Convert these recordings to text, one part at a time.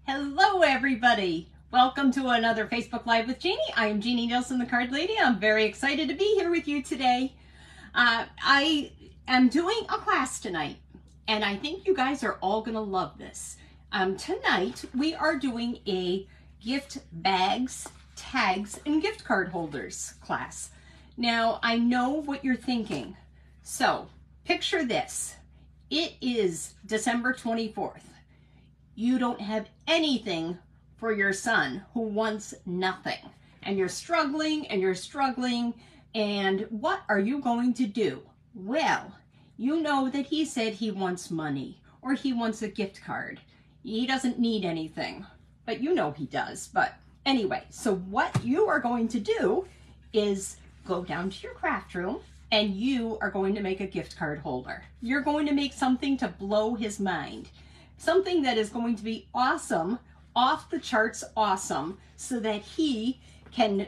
Hello everybody! Welcome to another Facebook Live with Jeannie. I am Jeannie Nielsen, the Card Lady. I'm very excited to be here with you today. I am doing a class tonight, and I think you guys are all going to love this. Tonight we are doing a gift bags, tags, and gift card holders class. Now I know what you're thinking. So picture this. It is December 24th. You don't have anything for your son who wants nothing, and you're struggling and you're struggling, and what are you going to do? Well, you know that he said he wants money or he wants a gift card. He doesn't need anything, but you know he does. But anyway, so what you are going to do is go down to your craft room and you are going to make a gift card holder. You're going to make something to blow his mind. Something that is going to be awesome, off the charts awesome, so that he can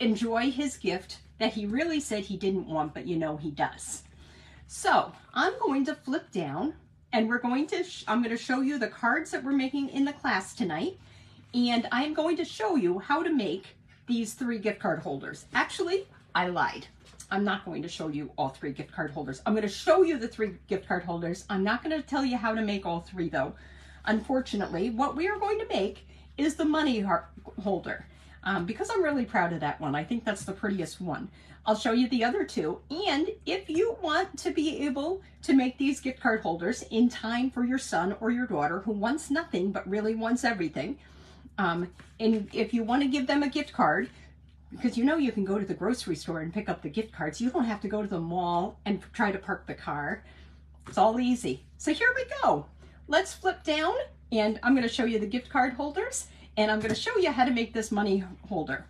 enjoy his gift that he really said he didn't want, but you know he does. So I'm going to flip down and I'm going to show you the cards that we're making in the class tonight. And I'm going to show you how to make these 3 gift card holders. Actually, I lied. I'm not going to show you all 3 gift card holders. I'm going to show you the 3 gift card holders. I'm not going to tell you how to make all 3 though. Unfortunately, what we are going to make is the money holder because I'm really proud of that one. I think that's the prettiest one. I'll show you the other 2. And if you want to be able to make these gift card holders in time for your son or your daughter who wants nothing but really wants everything, and if you want to give them a gift card, because you know you can go to the grocery store and pick up the gift cards. You don't have to go to the mall and try to park the car. It's all easy. So here we go. Let's flip down and I'm going to show you the gift card holders and I'm going to show you how to make this money holder.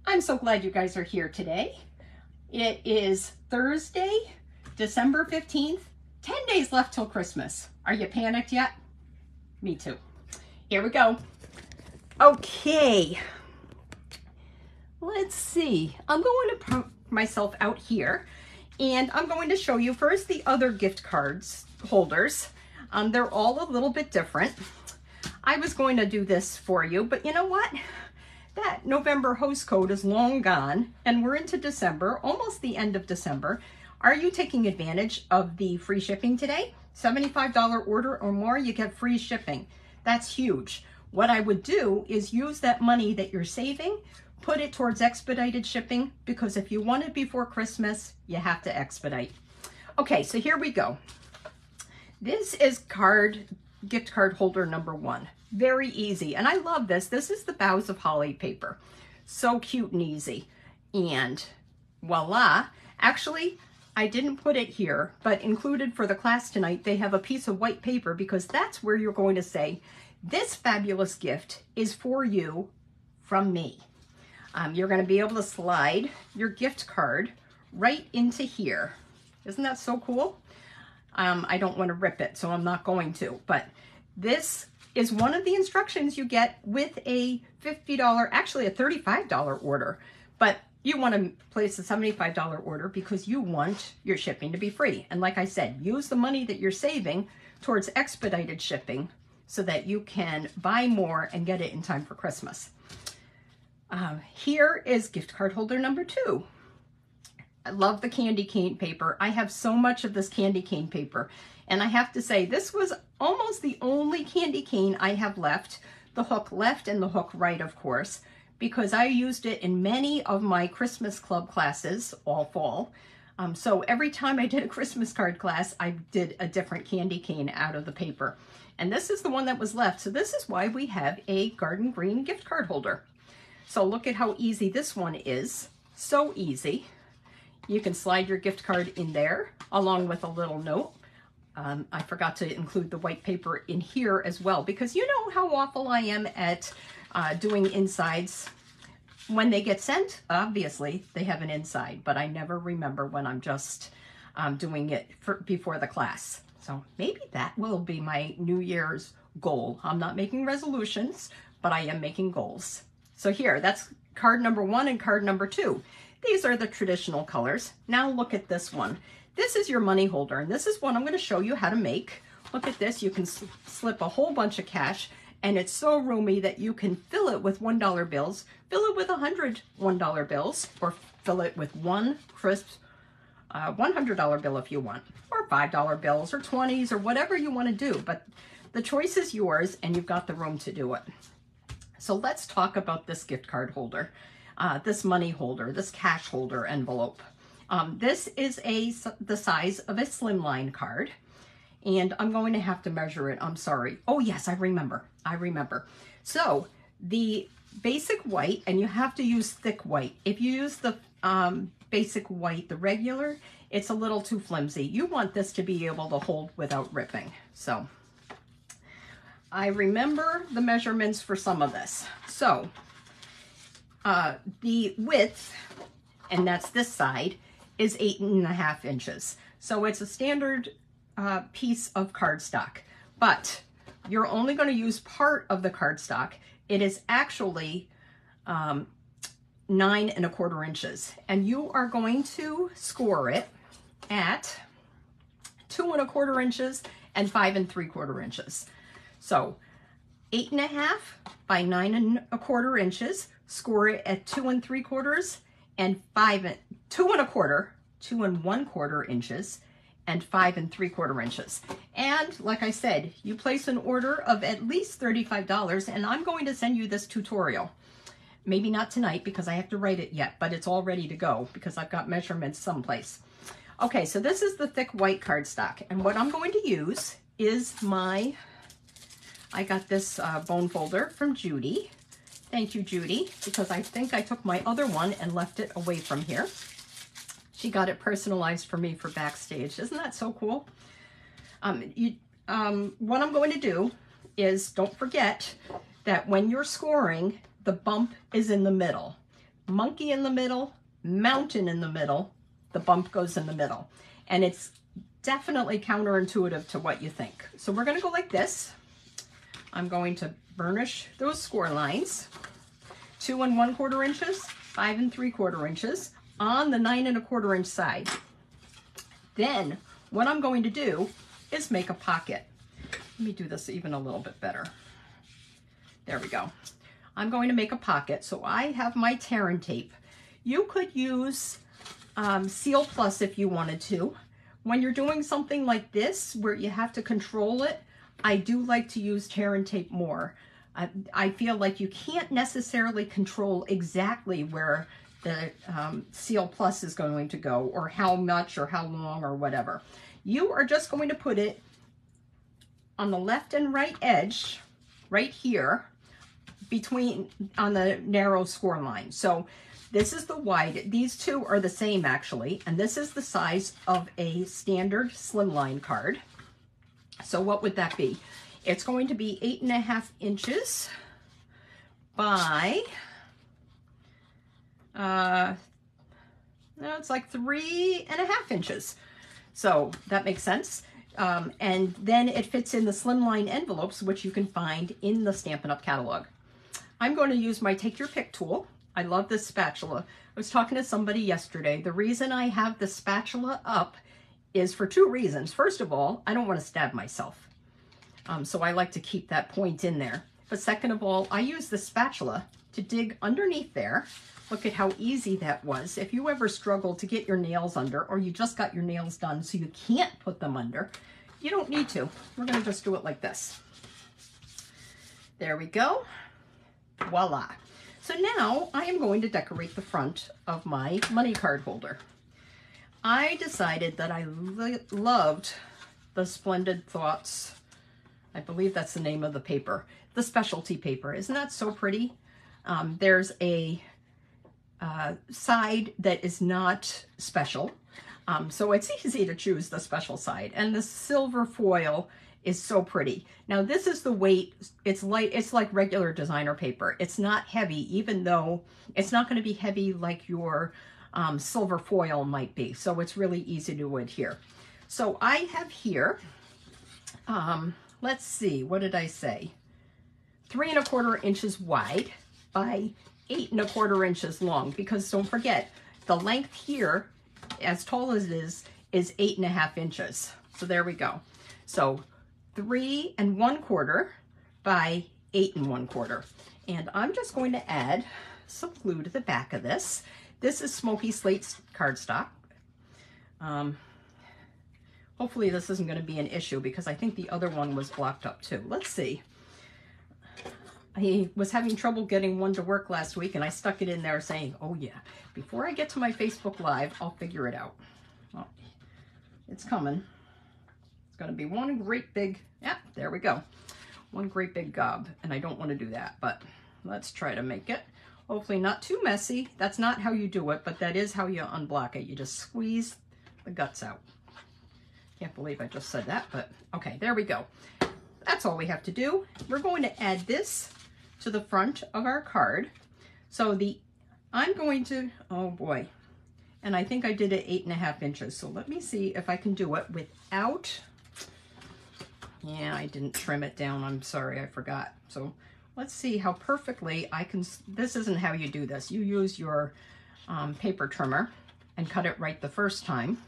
I'm so glad you guys are here today. It is Thursday, December 15th, 10 days left till Christmas. Are you panicked yet? Me too. Here we go. Okay. Let's see, I'm going to put myself out here and I'm going to show you first the other gift cards holders. They're all a little bit different. I was going to do this for you, but you know what? That November host code is long gone and we're into December, almost the end of December. Are you taking advantage of the free shipping today? $75 order or more, you get free shipping. That's huge. What I would do is use that money that you're saving, put it towards expedited shipping, because if you want it before Christmas, you have to expedite. Okay, so here we go. This is gift card holder number 1. Very easy, and I love this. This is the Boughs of Holly paper. So cute and easy. And voila. Actually, I didn't put it here, but included for the class tonight, they have a piece of white paper because that's where you're going to say, this fabulous gift is for you from me. You're going to be able to slide your gift card right into here. Isn't that so cool? I don't want to rip it, so I'm not going to. But this is one of the instructions you get with a $50, actually a $35 order. But you want to place a $75 order because you want your shipping to be free. And like I said, use the money that you're saving towards expedited shipping so that you can buy more and get it in time for Christmas. Here is gift card holder number 2. I love the candy cane paper. I have so much of this candy cane paper. And I have to say, this was almost the only candy cane I have left. The hook left and the hook right, of course, because I used it in many of my Christmas club classes all fall. So every time I did a Christmas card class, I did a different candy cane out of the paper. And this is the one that was left. So this is why we have a garden green gift card holder. So look at how easy this one is. So easy. You can slide your gift card in there along with a little note. I forgot to include the white paper in here as well because you know how awful I am at doing insides. When they get sent, obviously they have an inside, but I never remember when I'm just doing it before the class. So maybe that will be my New Year's goal. I'm not making resolutions, but I am making goals. So here, that's card number 1 and card number 2. These are the traditional colors. Now look at this one. This is your money holder, and this is what I'm going to show you how to make. Look at this. You can slip a whole bunch of cash, And it's so roomy that you can fill it with $1 bills, fill it with 100 $1 bills, or fill it with one crisp $100 bill if you want, or $5 bills, or 20s, or whatever you want to do. But the choice is yours, and you've got the room to do it. So let's talk about this gift card holder, this money holder, this cash holder envelope. This is the size of a slimline card, and I'm going to have to measure it. I'm sorry. Oh yes, I remember. So the basic white, and you have to use thick white. If you use the basic white, the regular, it's a little too flimsy. You want this to be able to hold without ripping. So I remember the measurements for some of this. So the width, and that's this side, is 8.5 inches. So it's a standard piece of cardstock, but you're only going to use part of the cardstock. It is actually 9.25 inches, and you are going to score it at 2.25 inches and 5.75 inches. So 8.5 by 9.25 inches, score it at 2.75 and 2.25 inches and 5.75 inches. And like I said, you place an order of at least $35, and I'm going to send you this tutorial. Maybe not tonight because I have to write it yet, but it's all ready to go because I've got measurements someplace. Okay, so this is the thick white cardstock, and what I'm going to use is I got this bone folder from Judy. Thank you, Judy, because I think I took my other one and left it away from here. She got it personalized for me for backstage. Isn't that so cool? What I'm going to do is, don't forget that when you're scoring, the bump is in the middle. Monkey in the middle, mountain in the middle, the bump goes in the middle. And it's definitely counterintuitive to what you think. So we're gonna go like this. I'm going to burnish those score lines, 2.25 inches, 5.75 inches on the 9.25 inch side. Then what I'm going to do is make a pocket. Let me do this even a little bit better. There we go. I'm going to make a pocket. So I have my tear and tape. You could use Seal Plus if you wanted to. When you're doing something like this where you have to control it, I do like to use tear and tape more. I feel like you can't necessarily control exactly where the Seal Plus is going to go, or how much or how long or whatever. You are just going to put it on the left and right edge, right here, on the narrow score line. So this is the wide, these two are the same actually, and this is the size of a standard slimline card. So what would that be? It's going to be 8.5 inches by, no, it's like 3.5 inches. So that makes sense. And then it fits in the slimline envelopes, which you can find in the Stampin' Up! Catalog. I'm going to use my Take Your Pick tool. I love this spatula. I was talking to somebody yesterday. The reason I have the spatula up is for two reasons. First of all, I don't want to stab myself. So I like to keep that point in there. But second of all, I use the spatula to dig underneath there. Look at how easy that was. If you ever struggle to get your nails under, or you just got your nails done so you can't put them under, you don't need to. We're going to just do it like this. There we go. Voila. So now I am going to decorate the front of my money card holder. I decided that I loved the Splendid Thoughts. I believe that's the name of the paper. The specialty paper. Isn't that so pretty? There's a side that is not special. So it's easy to choose the special side. And the silver foil is so pretty. Now this is the weight. It's light. It's like regular designer paper. It's not heavy, even though it's not going to be heavy like your silver foil might be. So it's really easy to adhere. So I have here, let's see, what did I say? 3.25 inches wide by 8.25 inches long, because don't forget, the length here, as tall as it is 8.5 inches. So there we go. So 3.25 by 8 1/4. And I'm just going to add some glue to the back of this. This is Smoky Slate cardstock. Hopefully this isn't going to be an issue because I think the other one was blocked up too. Let's see. I was having trouble getting one to work last week and I stuck it in there saying, oh yeah, before I get to my Facebook Live, I'll figure it out. Well, it's coming. It's going to be one great big, yeah, there we go. One great big gob, and I don't want to do that, but let's try to make it. Hopefully not too messy. That's not how you do it, but that is how you unblock it. You just squeeze the guts out. Can't believe I just said that, but okay, there we go. That's all we have to do. We're going to add this to the front of our card. So I'm going to, oh boy, and I think I did it 8.5 inches. So let me see if I can do it without, yeah, I didn't trim it down. I'm sorry, I forgot. So let's see how perfectly I can, this isn't how you do this. You use your paper trimmer and cut it right the first time.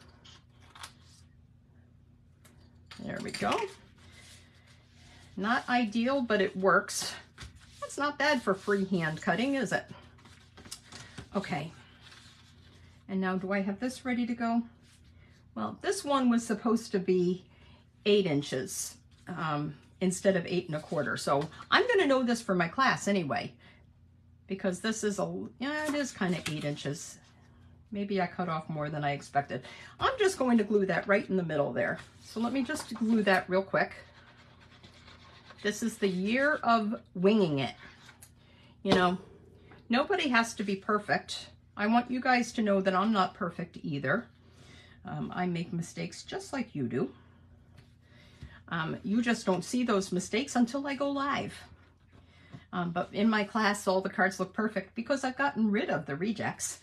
There we go. Not ideal, but it works. That's not bad for freehand cutting, is it? Okay. And now do I have this ready to go? Well, this one was supposed to be 8 inches instead of 8 1/4. So I'm going to know this for my class anyway, because this is yeah, it is kind of 8 inches. Maybe I cut off more than I expected. I'm just going to glue that right in the middle there. So let me just glue that real quick. This is the year of winging it. You know, nobody has to be perfect. I want you guys to know that I'm not perfect either. I make mistakes just like you do. You just don't see those mistakes until I go live. But in my class, all the cards look perfect because I've gotten rid of the rejects,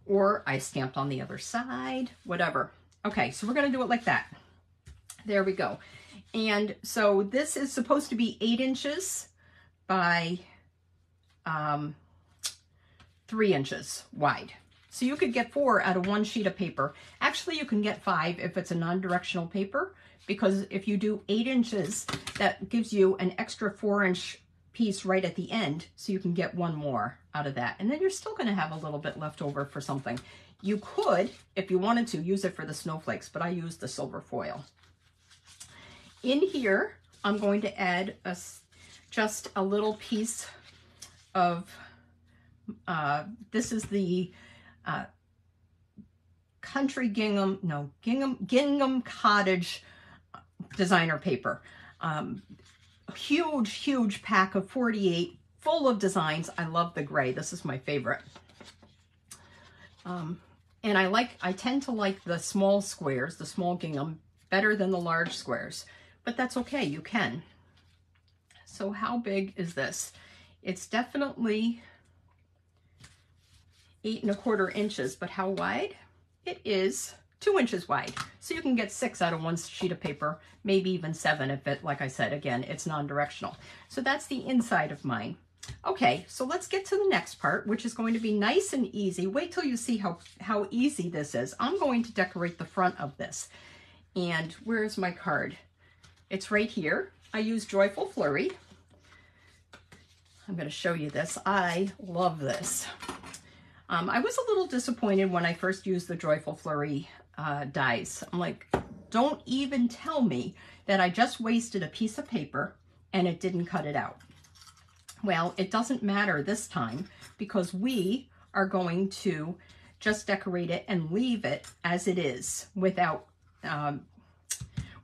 or I stamped on the other side, whatever. Okay, so we're going to do it like that. There we go. And so this is supposed to be 8 inches by 3 inches wide. So you could get 4 out of one sheet of paper. Actually, you can get 5 if it's a non-directional paper, because if you do 8 inches, that gives you an extra 4-inch piece right at the end, so you can get one more out of that. And then you're still going to have a little bit left over for something. You could, if you wanted to, use it for the snowflakes, but I used the silver foil. In here, I'm going to add just a little piece of, this is the Gingham Cottage designer paper. Huge pack of 48, full of designs. I love the gray. This is my favorite. And I tend to like the small squares, the small gingham, better than the large squares, but that's okay, you can. So how big is this? It's definitely 8 1/4 inches, but how wide? It is 2 inches wide. So you can get 6 out of one sheet of paper, maybe even 7 if it, like I said, again, it's non-directional. So that's the inside of mine. Okay, so let's get to the next part, which is going to be nice and easy. Wait till you see how easy this is. I'm going to decorate the front of this. And where's my card? It's right here. I use Joyful Flurry. I'm going to show you this. I love this. I was a little disappointed when I first used the Joyful Flurry dies. I'm like, don't even tell me that I just wasted a piece of paper and it didn't cut it out. Well, it doesn't matter this time because we are going to just decorate it and leave it as it is without,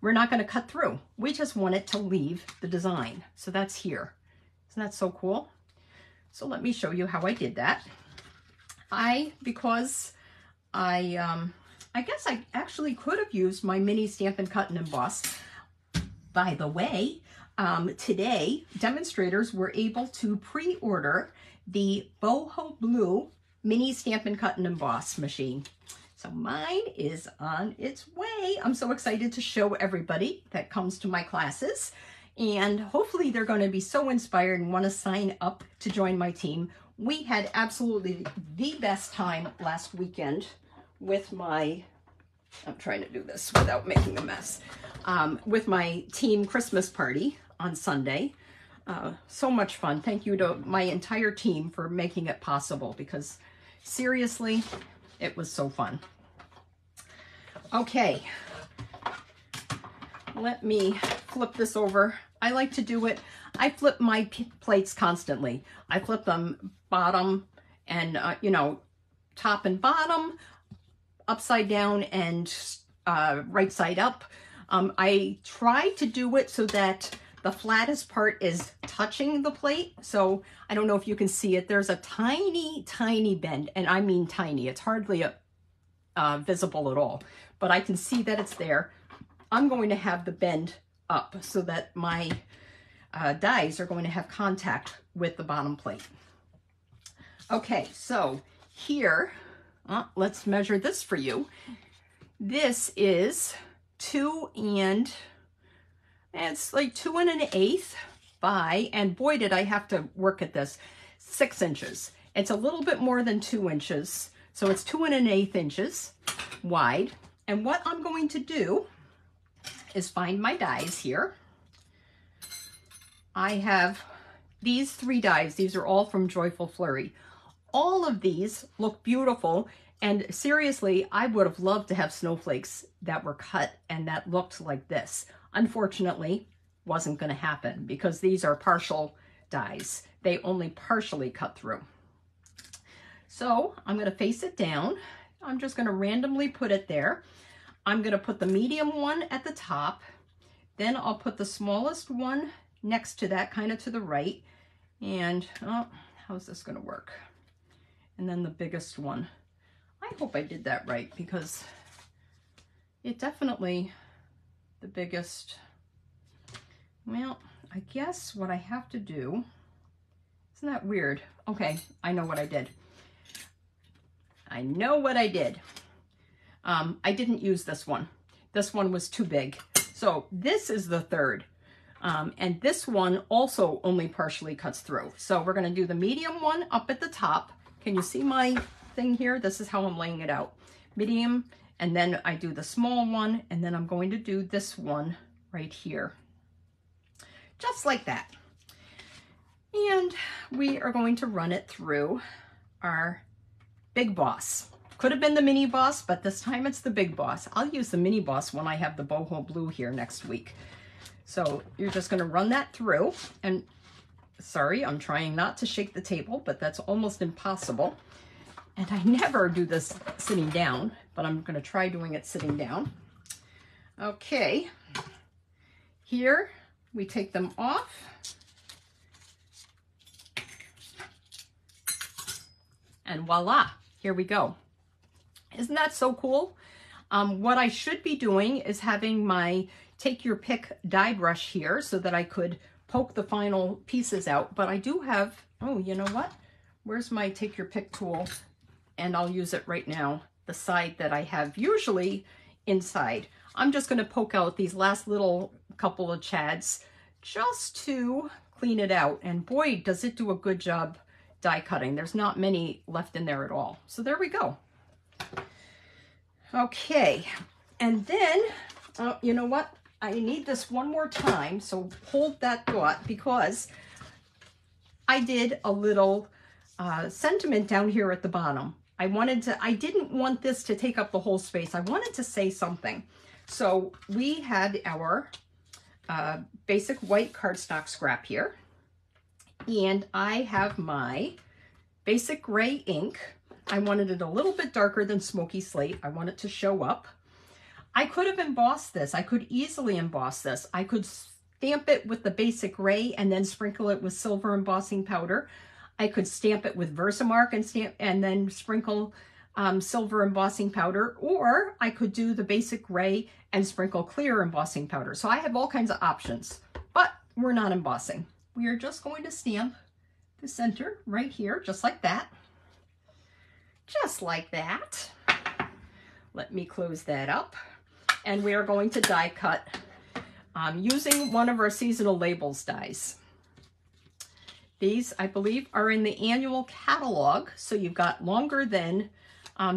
we're not going to cut through. We just want it to leave the design. So that's here. Isn't that so cool? So let me show you how I did that. Because I guess I actually could have used my mini Stampin' Cut and Emboss. By the way, today, demonstrators were able to pre-order the Boho Blue mini Stampin' Cut and Emboss machine. So mine is on its way. I'm so excited to show everybody that comes to my classes. And hopefully they're going to be so inspired and want to sign up to join my team. We had absolutely the best time last weekend with my, I'm trying to do this without making a mess, with my team Christmas party on Sunday. So much fun. Thank you to my entire team for making it possible, because seriously, it was so fun. Okay, let me flip this over. I like to do it. I flip my plates constantly. I flip them bottom and, you know, top and bottom, upside down and right side up. I try to do it so that the flattest part is touching the plate. So I don't know if you can see it. There's a tiny, tiny bend, and I mean tiny. It's hardly visible at all, but I can see that it's there. I'm going to have the bend up so that my dies are going to have contact with the bottom plate. Okay, so here, let's measure this for you. This is 2 it's like 2 1/8 by, and boy did I have to work at this, 6 inches. It's a little bit more than 2 inches, so it's 2 1/8 inches wide. And what I'm going to do is find my dies here. I have these 3 dies. These are all from Joyful Flurry. All of these look beautiful, and seriously, I would have loved to have snowflakes that were cut and that looked like this. Unfortunately, wasn't going to happen because these are partial dies. They only partially cut through. So I'm going to face it down. I'm just going to randomly put it there. I'm going to put the medium one at the top. Then I'll put the smallest one next to that, kind of to the right. And how's this going to work? And then the biggest one. I hope I did that right, because it definitely, the biggest, well, I guess what I have to do, isn't that weird? Okay, I know what I did. I know what I did. I didn't use this one. This one was too big. So this is the third. And this one also only partially cuts through. So we're going to do the medium one up at the top. Can you see my thing here? This is how I'm laying it out. Medium, and then I do the small one, and then I'm going to do this one right here. Just like that. And we are going to run it through our Big Boss. Could have been the Mini Boss, but this time it's the Big Boss. I'll use the Mini Boss when I have the boho blue here next week. So you're just going to run that through, and sorry, I'm trying not to shake the table, but that's almost impossible. And I never do this sitting down, but I'm going to try doing it sitting down. Okay, here we take them off. And voila, here we go. Isn't that so cool? What I should be doing is having my take your pick die brush here so that I could poke the final pieces out. But I do have, oh, you know what? Where's my take your pick tool? And I'll use it right now, the side that I have usually inside. I'm just going to poke out these last little couple of chads just to clean it out. And boy, does it do a good job die cutting. There's not many left in there at all. So there we go. Okay, and then, you know what? I need this one more time, so hold that thought, because I did a little sentiment down here at the bottom. I didn't want this to take up the whole space. I wanted to say something. So we had our basic white cardstock scrap here, and I have my basic gray ink. I wanted it a little bit darker than smoky slate. I want it to show up. I could have embossed this. I could easily emboss this. I could stamp it with the basic gray and then sprinkle it with silver embossing powder. I could stamp it with Versamark and then sprinkle silver embossing powder, or I could do the basic gray and sprinkle clear embossing powder. So I have all kinds of options, but we're not embossing. We are just going to stamp the center right here, just like that. Just like that. Let me close that up. And we are going to die cut using one of our seasonal labels dies. These, I believe, are in the annual catalog, so you've got longer than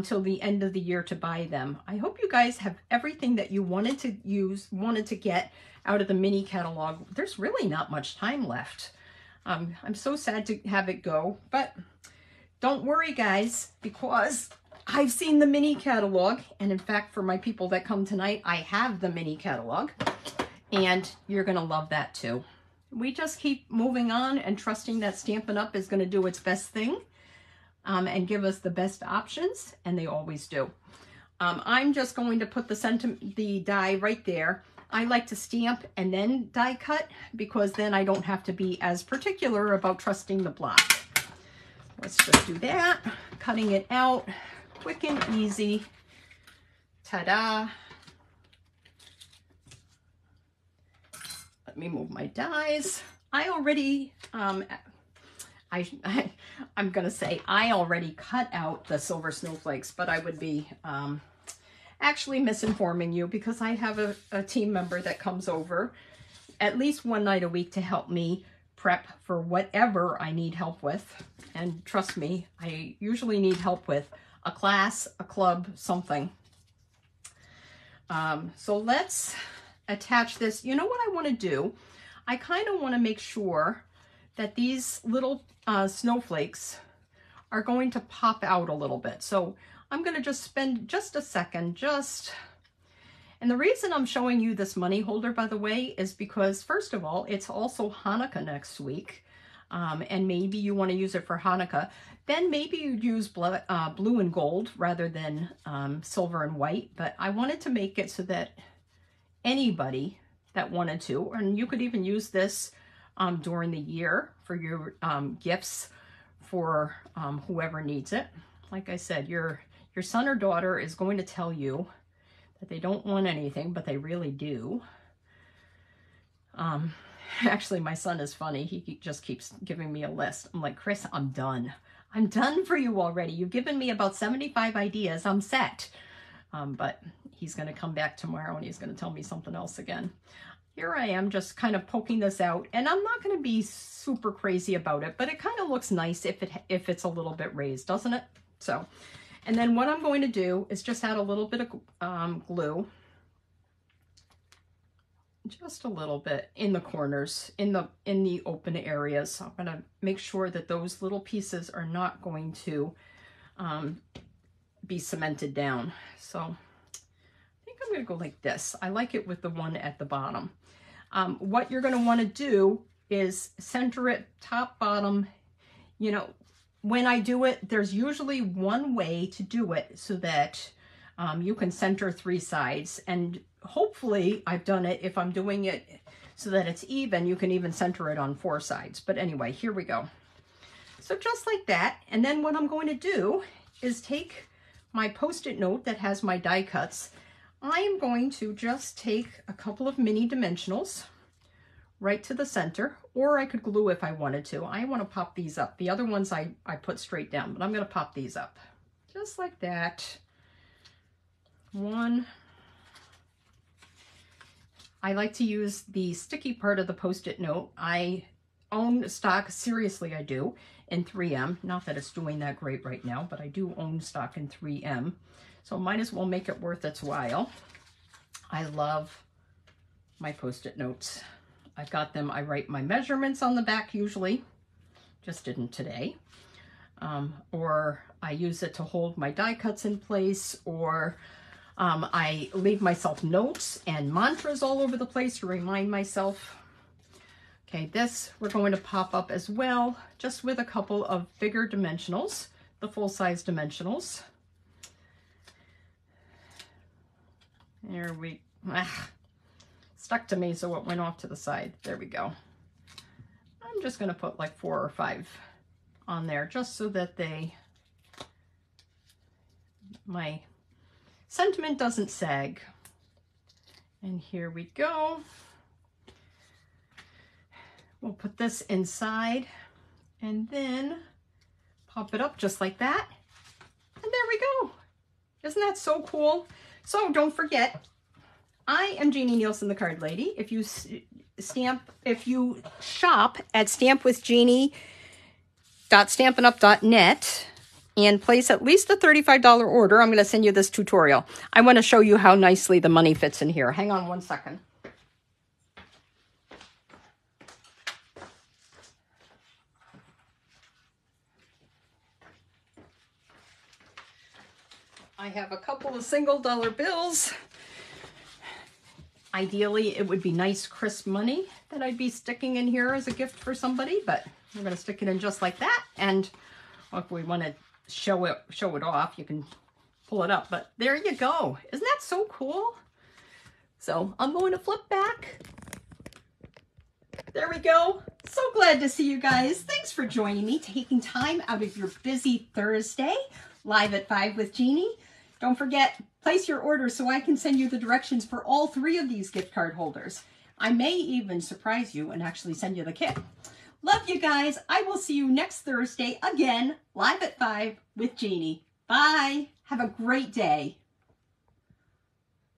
till the end of the year to buy them. I hope you guys have everything that you wanted to get out of the mini catalog. There's really not much time left. I'm so sad to have it go, but don't worry guys, because I've seen the mini catalog, and in fact for my people that come tonight, I have the mini catalog, and you're gonna love that too. We just keep moving on and trusting that Stampin' Up! Is gonna do its best thing and give us the best options, and they always do. I'm just going to put the die right there. I like to stamp and then die cut, because then I don't have to be as particular about trusting the block. Let's just do that. Cutting it out, quick and easy. Ta-da. Let me move my dies. I already, I'm gonna say I already cut out the silver snowflakes, but I would be actually misinforming you, because I have a team member that comes over at least one night a week to help me prep for whatever I need help with. And trust me, I usually need help with a class, a club, something. So let's attach this. You know what I want to do? I kind of want to make sure that these little snowflakes are going to pop out a little bit. So I'm going to just spend just a second, and the reason I'm showing you this money holder, by the way, is because first of all, it's also Hanukkah next week. And maybe you want to use it for Hanukkah. Then maybe you'd use blue and gold rather than silver and white. But I wanted to make it so that anybody that wanted to, and you could even use this during the year for your gifts for whoever needs it. Like I said, your son or daughter is going to tell you that they don't want anything, but they really do. Actually, my son is funny. He just keeps giving me a list. I'm like, Chris, I'm done. I'm done for you already. You've given me about 75 ideas. I'm set. But he's going to come back tomorrow and he's going to tell me something else again. Here I am just kind of poking this out, and I'm not going to be super crazy about it, but it kind of looks nice if it's a little bit raised, doesn't it? So, and then what I'm going to do is just add a little bit of glue, just a little bit in the corners, in the open areas. I'm going to make sure that those little pieces are not going to be cemented down. So I think I'm going to go like this. I like it with the one at the bottom. What you're going to want to do is center it top, bottom. You know, when I do it, there's usually one way to do it so that you can center 3 sides. And hopefully I've done it, if I'm doing it so that it's even, you can even center it on 4 sides. But anyway, here we go. So just like that. And then what I'm going to do is take my Post-it note that has my die cuts. I am going to just take a couple of mini dimensionals right to the center, or I could glue if I wanted to. I want to pop these up. The other ones I put straight down, but I'm going to pop these up. Just like that. 1. I like to use the sticky part of the Post-it note. I own stock, seriously I do, in 3M. Not that it's doing that great right now, but I do own stock in 3M. So might as well make it worth its while. I love my Post-it notes. I've got them, I write my measurements on the back usually, just didn't today. Or I use it to hold my die cuts in place, or I leave myself notes and mantras all over the place to remind myself. Okay, this we're going to pop up as well, just with a couple of bigger dimensionals, the full-size dimensionals. There we, stuck to me, so it went off to the side. There we go. I'm just going to put like 4 or 5 on there, just so that my sentiment doesn't sag. And here we go. We'll put this inside and then pop it up just like that. And there we go. Isn't that so cool? So don't forget, I am Jeannie Nielsen, the Card Lady. If you shop at stampwithjeannie.stampinup.net and place at least a $35 order, I'm going to send you this tutorial. I want to show you how nicely the money fits in here. Hang on one second. I have a couple of single dollar bills. Ideally, it would be nice crisp money that I'd be sticking in here as a gift for somebody, but I'm going to stick it in just like that. And if we want to show it off, you can pull it up. But there you go. Isn't that so cool? So I'm going to flip back. There we go. So glad to see you guys. Thanks for joining me, taking time out of your busy Thursday, live at 5 with Jeannie. Don't forget, place your order so I can send you the directions for all 3 of these gift card holders. I may even surprise you and actually send you the kit. Love you guys. I will see you next Thursday again, live at 5 with Jeannie. Bye. Have a great day.